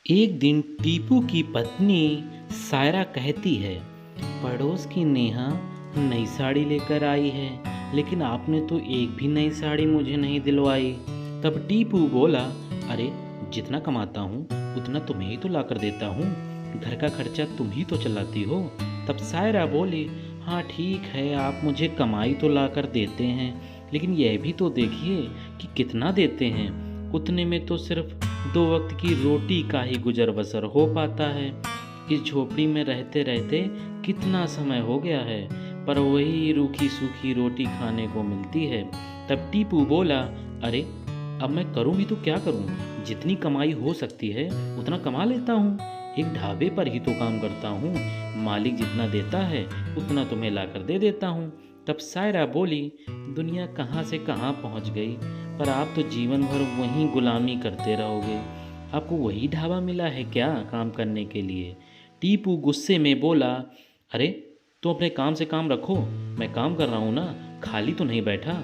एक दिन टीपू की पत्नी सायरा कहती है, पड़ोस की नेहा नई साड़ी लेकर आई है, लेकिन आपने तो एक भी नई साड़ी मुझे नहीं दिलवाई। तब टीपू बोला, अरे जितना कमाता हूँ उतना तुम्हें ही तो ला कर देता हूँ, घर का खर्चा तुम ही तो चलाती हो। तब सायरा बोली, हाँ ठीक है, आप मुझे कमाई तो ला कर देते हैं, लेकिन यह भी तो देखिए कि कितना देते हैं। उतने में तो सिर्फ 2 वक्त की रोटी का ही गुजर बसर हो पाता है। इस झोपड़ी में रहते रहते कितना समय हो गया है, पर वही रूखी सूखी रोटी खाने को मिलती है। तब टीपू बोला, अरे अब मैं करूँ भी तो क्या करूँ, जितनी कमाई हो सकती है उतना कमा लेता हूँ। एक ढाबे पर ही तो काम करता हूँ, मालिक जितना देता है उतना तुम्हें ला कर दे देता हूँ। तब सायरा बोली, दुनिया कहाँ से कहाँ पहुँच गई, पर आप तो जीवन भर वहीं गुलामी करते रहोगे। आपको वही ढाबा मिला है क्या काम करने के लिए? टीपू गुस्से में बोला, अरे तुम अपने काम से काम रखो, मैं काम कर रहा हूँ ना, खाली तो नहीं बैठा।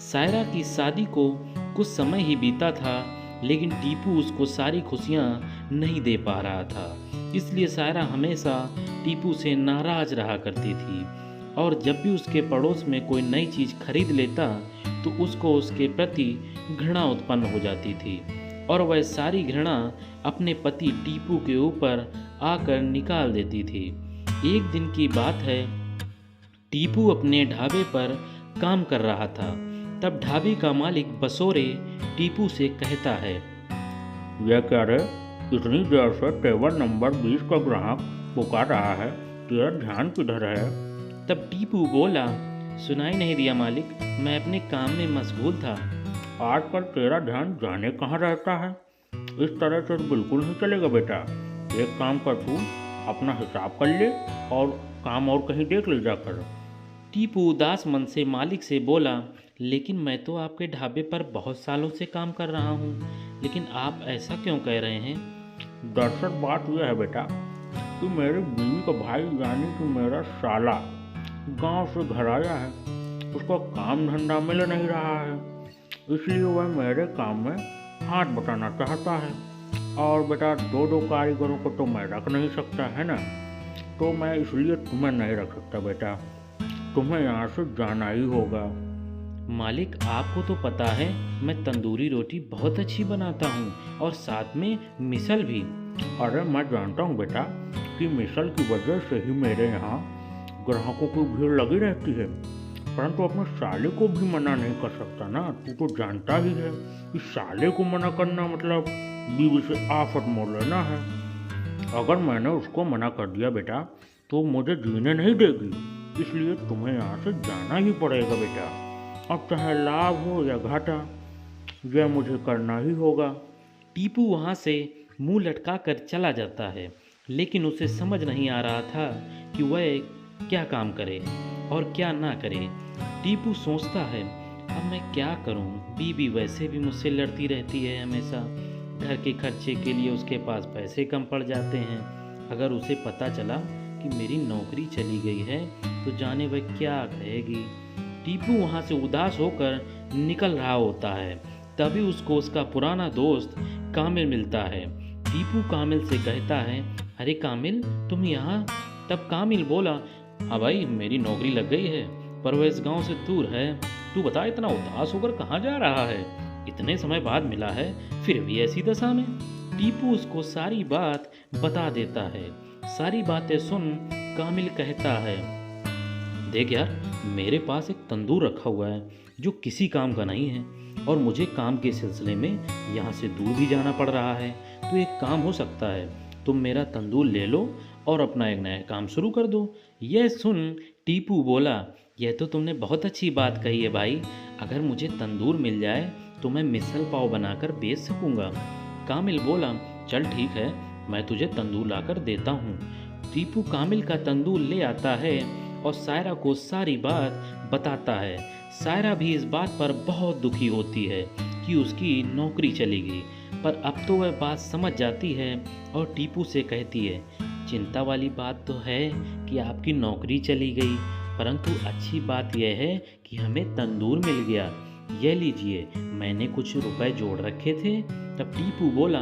सायरा की शादी को कुछ समय ही बीता था, लेकिन टीपू उसको सारी खुशियाँ नहीं दे पा रहा था। इसलिए सायरा हमेशा टीपू से नाराज रहा करती थी, और जब भी उसके पड़ोस में कोई नई चीज़ खरीद लेता तो उसको उसके प्रति घृणा उत्पन्न हो जाती थी, और वह सारी घृणा अपने पति टीपू के ऊपर आकर निकाल देती थी। एक दिन की बात है, टीपू अपने ढाबे पर काम कर रहा था। तब ढाबे का मालिक बसोरे टीपू से कहता है, यह क्या रे, इतनी देर से टेबल नंबर 20 का ग्राहक पुकार रहा है, तेरा ध्यान किधर है? तब टीपू बोला, सुनाई नहीं दिया मालिक, मैं अपने काम में मशगूल था। आजकल तेरा ध्यान जाने कहाँ रहता है? इस तरह से बिल्कुल नहीं चलेगा बेटा। एक काम कर, तू अपना हिसाब कर ले और काम और कहीं देख ले जाकर। टीपू उदास मन से मालिक से बोला, लेकिन मैं तो आपके ढाबे पर बहुत सालों से काम कर रहा हूँ, लेकिन आप ऐसा क्यों कह रहे हैं? दरअसल बात यह है बेटा कि मेरी बीवी का भाई यानी कि मेरा साला गांव से घर आया है। उसको काम धंधा मिल नहीं रहा है, इसलिए वह मेरे काम में हाथ बटाना चाहता है। और बेटा, दो दो कारीगरों को तो मैं रख नहीं सकता है ना, तो मैं इसलिए तुम्हें नहीं रख सकता बेटा। तुम्हें यहाँ से जाना ही होगा। मालिक आपको तो पता है मैं तंदूरी रोटी बहुत अच्छी बनाता हूँ, और साथ में मिसल भी। अरे मैं जानता हूँ बेटा कि मिसल की वजह से ही मेरे यहाँ ग्राहकों की भीड़ लगी रहती है, परंतु अपने साले को भी मना नहीं कर सकता ना। तू तो जानता ही है कि साले को मना करना मतलब बीवी से आफत मोल लेना है। अगर मैंने उसको मना कर दिया बेटा तो मुझे जीने नहीं देगी, इसलिए तुम्हें यहाँ से जाना ही पड़ेगा बेटा। अब चाहे लाभ हो या घाटा, यह मुझे करना ही होगा। टीपू वहाँ से मुंह लटका कर चला जाता है, लेकिन उसे समझ नहीं आ रहा था कि वह क्या काम करे और क्या ना करे। टीपू सोचता है, अब मैं क्या करूं, बीबी वैसे भी मुझसे लड़ती रहती है हमेशा, घर के खर्चे के लिए उसके पास पैसे कम पड़ जाते हैं। अगर उसे पता चला कि मेरी नौकरी चली गई है तो जाने वह क्या कहेगी। टीपू वहाँ से उदास होकर निकल रहा होता है, तभी उसको उसका पुराना दोस्त कामिल मिलता है। टीपू कामिल से कहता है, अरे कामिल तुम यहाँ? तब कामिल बोला, हाँ भाई मेरी नौकरी लग गई है, पर वह इस गांव से दूर है। तू बता इतना उदास होकर कहाँ जा रहा है? इतने समय बाद मिला है फिर भी ऐसी दशा में। टीपू उसको सारी बात बता देता है। सारी बातें सुन कामिल कहता है, देख यार, मेरे पास एक तंदूर रखा हुआ है जो किसी काम का नहीं है, और मुझे काम के सिलसिले में यहाँ से दूर भी जाना पड़ रहा है। तो एक काम हो सकता है, तुम मेरा तंदूर ले लो और अपना एक नया काम शुरू कर दो। यह सुन टीपू बोला, यह तो तुमने बहुत अच्छी बात कही है भाई, अगर मुझे तंदूर मिल जाए तो मैं मिसल पाव बनाकर बेच सकूंगा। कामिल बोला, चल ठीक है, मैं तुझे तंदूर लाकर देता हूँ। टीपू कामिल का तंदूर ले आता है और सायरा को सारी बात बताता है। सायरा भी इस बात पर बहुत दुखी होती है कि उसकी नौकरी चली गई, पर अब तो वह बात समझ जाती है और टीपू से कहती है, चिंता वाली बात तो है कि आपकी नौकरी चली गई, परंतु अच्छी बात यह है कि हमें तंदूर मिल गया। यह लीजिए, मैंने कुछ रुपए जोड़ रखे थे। तब टीपू बोला,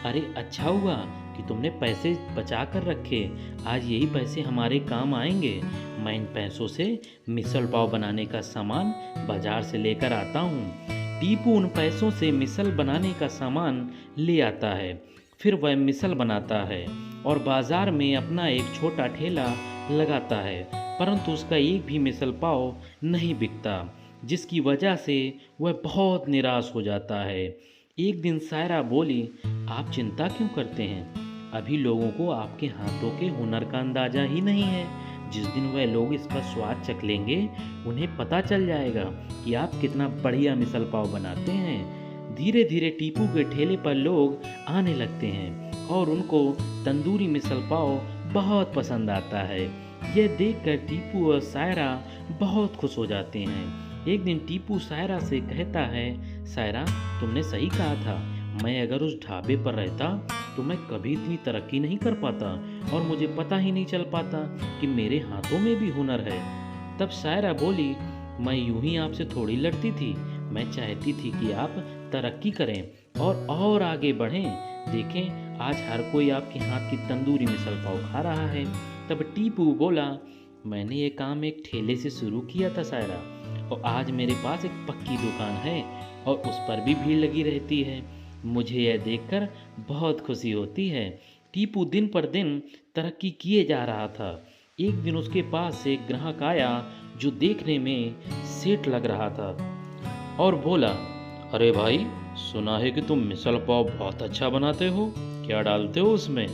अरे अच्छा हुआ कि तुमने पैसे बचा कर रखे, आज यही पैसे हमारे काम आएंगे। मैं इन पैसों से मिसल पाव बनाने का सामान बाजार से लेकर आता हूँ। टीपू उन पैसों से मिसल बनाने का सामान ले आता है। फिर वह मिसल बनाता है और बाजार में अपना एक छोटा ठेला लगाता है, परंतु उसका एक भी मिसल पाव नहीं बिकता, जिसकी वजह से वह बहुत निराश हो जाता है। एक दिन सायरा बोली, आप चिंता क्यों करते हैं? अभी लोगों को आपके हाथों के हुनर का अंदाजा ही नहीं है। जिस दिन वह लोग इसका स्वाद चख लेंगे, उन्हें पता चल जाएगा कि आप कितना बढ़िया मिसल पाव बनाते हैं। धीरे धीरे टीपू के ठेले पर लोग आने लगते हैं और उनको तंदूरी मिसल पाव बहुत पसंद आता है। यह देखकर टीपू और सायरा बहुत खुश हो जाते हैं। एक दिन टीपू सायरा से कहता है, सायरा तुमने सही कहा था, मैं अगर उस ढाबे पर रहता तो मैं कभी इतनी तरक्की नहीं कर पाता और मुझे पता ही नहीं चल पाता कि मेरे हाथों में भी हुनर है। तब सायरा बोली, मैं यूं ही आपसे थोड़ी लड़ती थी, मैं चाहती थी कि आप तरक्की करें और आगे बढ़ें। देखें आज हर कोई आपके हाथ की तंदूरी मिसल पाव खा रहा है। तब टीपू बोला, मैंने ये काम एक ठेले से शुरू किया था सायरा, और आज मेरे पास एक पक्की दुकान है और उस पर भी भीड़ लगी रहती है। मुझे यह देखकर बहुत खुशी होती है। टीपू दिन पर दिन तरक्की किए जा रहा था। एक दिन उसके पास एक ग्राहक आया जो देखने में सेठ लग रहा था और बोला, अरे भाई सुना है कि तुम मिसल पाव बहुत अच्छा बनाते हो, क्या डालते हो उसमें?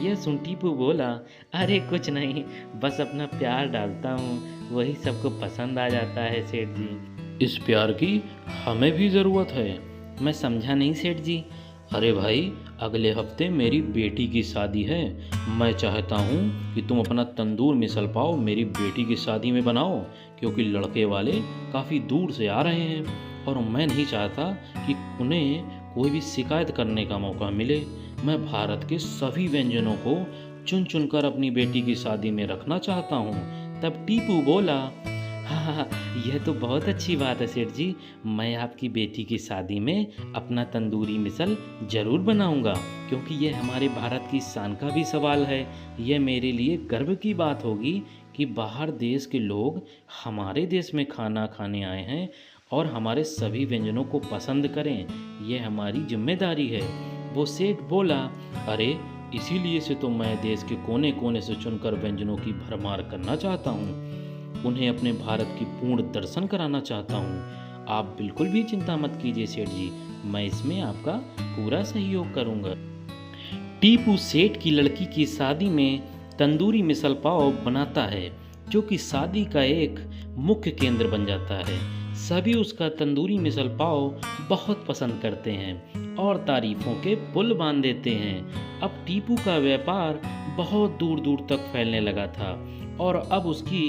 यह सुन टीपू बोला, अरे कुछ नहीं, बस अपना प्यार डालता हूँ, वही सबको पसंद आ जाता है सेठ जी। इस प्यार की हमें भी ज़रूरत है। मैं समझा नहीं सेठ जी। अरे भाई अगले हफ्ते मेरी बेटी की शादी है, मैं चाहता हूँ कि तुम अपना तंदूर मिसल पाव मेरी बेटी की शादी में बनाओ, क्योंकि लड़के वाले काफ़ी दूर से आ रहे हैं और मैं नहीं चाहता कि उन्हें कोई भी शिकायत करने का मौका मिले। मैं भारत के सभी व्यंजनों को चुन चुन कर अपनी बेटी की शादी में रखना चाहता हूँ। तब टीपू बोला, हाँ, यह तो बहुत अच्छी बात है सेठ जी, मैं आपकी बेटी की शादी में अपना तंदूरी मिसल ज़रूर बनाऊंगा, क्योंकि यह हमारे भारत की शान का भी सवाल है। यह मेरे लिए गर्व की बात होगी कि बाहर देश के लोग हमारे देश में खाना खाने आए हैं और हमारे सभी व्यंजनों को पसंद करें, यह हमारी जिम्मेदारी है। वो सेठ बोला, अरे इसीलिए से तो मैं देश के कोने कोने से चुनकर व्यंजनों की भरमार करना चाहता हूँ, उन्हें अपने भारत की पूर्ण दर्शन कराना चाहता हूँ। आप बिल्कुल भी चिंता मत कीजिए सेठ जी, मैं इसमें आपका पूरा सहयोग करूँगा। टीपू सेठ की लड़की की शादी में तंदूरी मिसल पाव बनाता है, जो कि शादी का एक मुख्य केंद्र बन जाता है। सभी उसका तंदूरी मिसल पाव बहुत पसंद करते हैं और तारीफों के पुल बांध देते हैं। अब टीपू का व्यापार बहुत दूर दूर तक फैलने लगा था और अब उसकी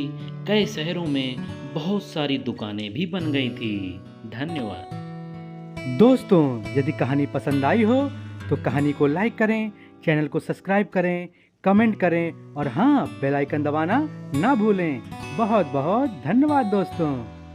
कई शहरों में बहुत सारी दुकानें भी बन गई थी। धन्यवाद। दोस्तों, यदि कहानी पसंद आई हो तो कहानी को लाइक करें, चैनल को सब्सक्राइब करें, कमेंट करें और हाँ, बेल आइकन दबाना ना भूलें। बहुत बहुत धन्यवाद दोस्तों।